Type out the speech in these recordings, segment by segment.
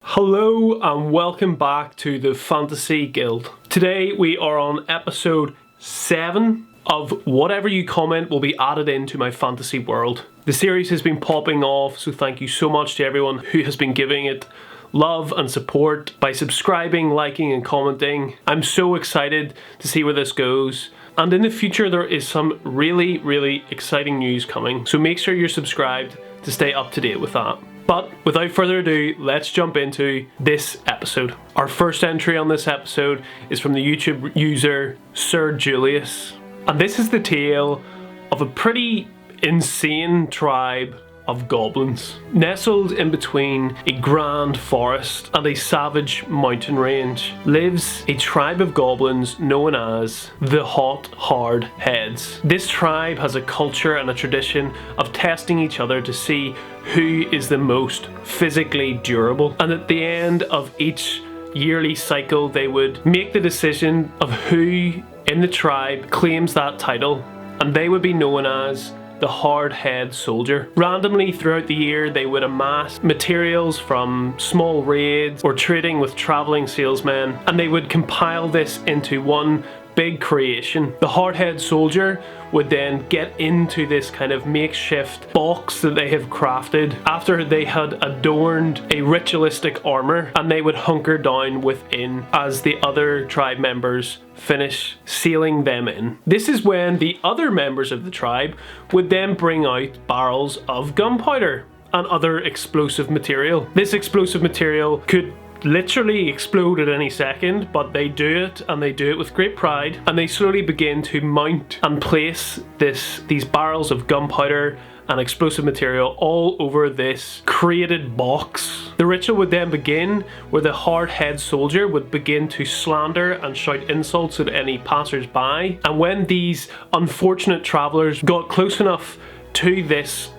Hello and welcome back to the Fantasy Guild. Today we are on episode 7 of Whatever You Comment will be added into my fantasy world. The series has been popping off, so thank you so much to everyone who has been giving it love and support by subscribing, liking and commenting. I'm so excited to see where this goes. And in the future there is some really exciting news coming, so make sure you're subscribed to stay up to date with that. But without further ado, let's jump into this episode. Our first entry on this episode is from the YouTube user Sir Julius. And this is the tale of a pretty insane tribe of goblins. Nestled in between a grand forest and a savage mountain range lives a tribe of goblins known as the hardheads. This tribe has a culture and a tradition of testing each other to see who is the most physically durable, and at the end of each yearly cycle they would make the decision of who in the tribe claims that title, and they would be known as the hardhead soldier. Randomly throughout the year they would amass materials from small raids or trading with travelling salesmen, and they would compile this into one big creation. The hardhead soldier would then get into this kind of makeshift box that they have crafted after they had adorned a ritualistic armor, and they would hunker down within as the other tribe members finish sealing them in. This is when the other members of the tribe would then bring out barrels of gunpowder and other explosive material. This explosive material could literally explode at any second, but they do it, and they do it with great pride, and they slowly begin to mount and place these barrels of gunpowder and explosive material all over this created box. The ritual would then begin where the hardhead soldier would begin to slander and shout insults at any passers-by, and when these unfortunate travellers got close enough to this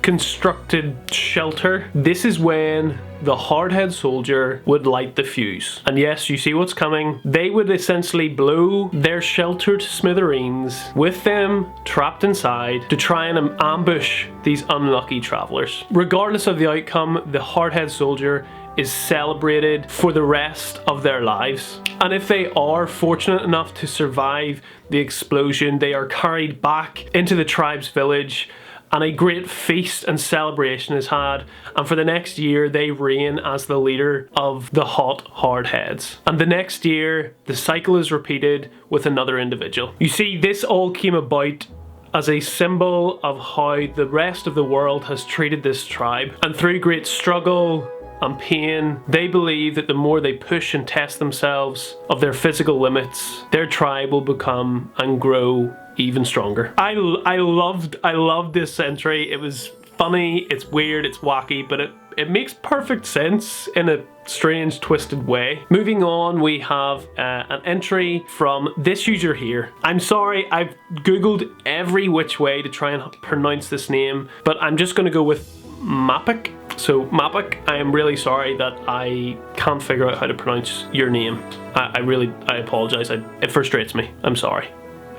constructed shelter, this is when the hardhead soldier would light the fuse. And yes, you see what's coming. They would essentially blow their shelter to smithereens, with them trapped inside, to try and ambush these unlucky travellers. Regardless of the outcome, the hardhead soldier is celebrated for the rest of their lives. And if they are fortunate enough to survive the explosion, they are carried back into the tribe's village, and a great feast and celebration is had, and for the next year they reign as the leader of the hardheads. And the next year the cycle is repeated with another individual. You see, this all came about as a symbol of how the rest of the world has treated this tribe, and through great struggle and pain, they believe that the more they push and test themselves of their physical limits, their tribe will become and grow even stronger. I loved this entry. It was funny, it's weird, it's wacky, but it makes perfect sense in a strange, twisted way. Moving on, we have an entry from this user here. I'm sorry, I've googled every which way to try and pronounce this name, but I'm just going to go with Mapik. So Mapik, I am really sorry that I can't figure out how to pronounce your name. I apologize. It frustrates me. I'm sorry.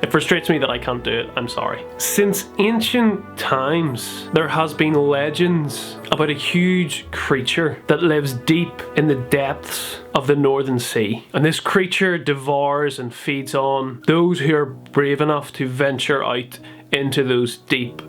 It frustrates me that I can't do it. I'm sorry. Since ancient times, there has been legends about a huge creature that lives deep in the depths of the Northern Sea. And this creature devours and feeds on those who are brave enough to venture out into those deep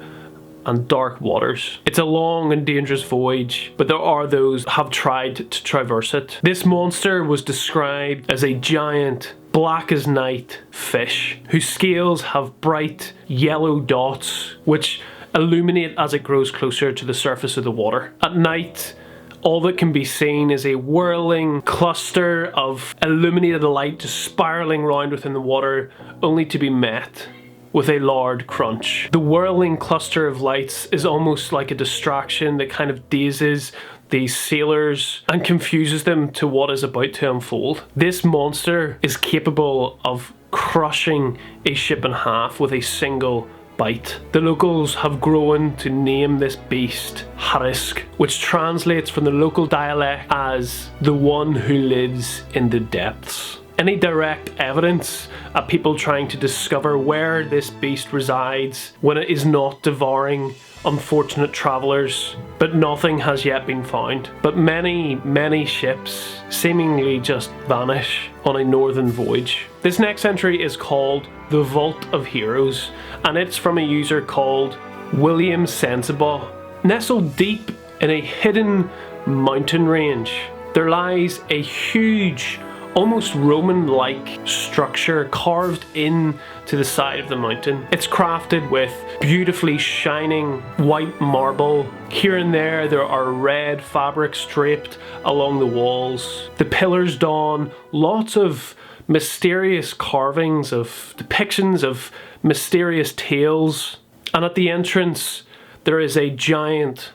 and dark waters. It's a long and dangerous voyage, but there are those who have tried to traverse it. This monster was described as a giant, black as night fish whose scales have bright yellow dots which illuminate as it grows closer to the surface of the water. At night, all that can be seen is a whirling cluster of illuminated light just spiraling round within the water, only to be met with a loud crunch. The whirling cluster of lights is almost like a distraction that kind of dazes these sailors and confuses them to what is about to unfold. This monster is capable of crushing a ship in half with a single bite. The locals have grown to name this beast Harisk, which translates from the local dialect as the one who lives in the depths. Any direct evidence of people trying to discover where this beast resides when it is not devouring unfortunate travellers, but nothing has yet been found. But many ships seemingly just vanish on a northern voyage. This next entry is called The Vault of Heroes, and it's from a user called William Sensible. Nestled deep in a hidden mountain range, there lies a huge, almost Roman-like structure carved into the side of the mountain. It's crafted with beautifully shining white marble. Here and there are red fabrics draped along the walls. The pillars don lots of mysterious carvings of depictions of mysterious tales. And at the entrance, there is a giant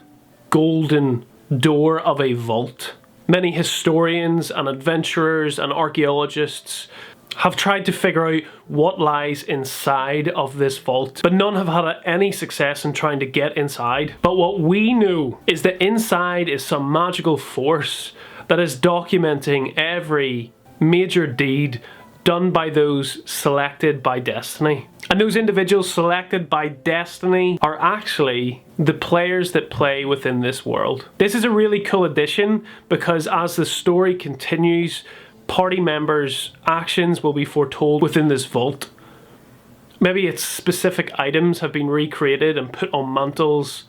golden door of a vault. Many historians and adventurers and archaeologists have tried to figure out what lies inside of this vault, but none have had any success in trying to get inside. But what we know is that inside is some magical force that is documenting every major deed done by those selected by destiny. And those individuals selected by destiny are actually the players that play within this world. This is a really cool addition because as the story continues, party members' actions will be foretold within this vault. Maybe it's specific items have been recreated and put on mantles,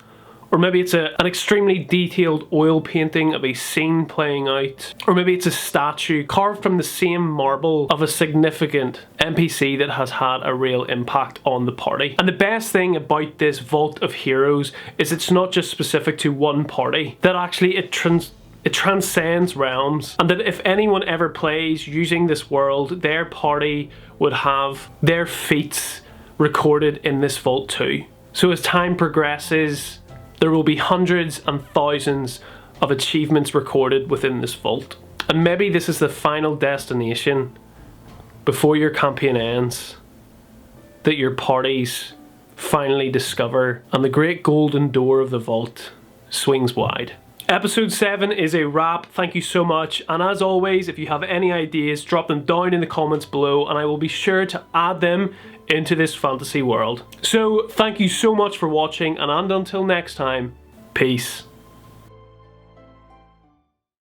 or maybe it's an extremely detailed oil painting of a scene playing out, or maybe it's a statue carved from the same marble of a significant NPC that has had a real impact on the party. And the best thing about this Vault of Heroes is it's not just specific to one party, that actually it transcends realms, and that if anyone ever plays using this world, their party would have their feats recorded in this vault too. So as time progresses, there will be hundreds and thousands of achievements recorded within this vault. And maybe this is the final destination before your campaign ends, that your parties finally discover, and the great golden door of the vault swings wide. Episode 7 is a wrap. Thank you so much, and as always, if you have any ideas, drop them down in the comments below and I will be sure to add them into this fantasy world. So thank you so much for watching, and until next time, peace.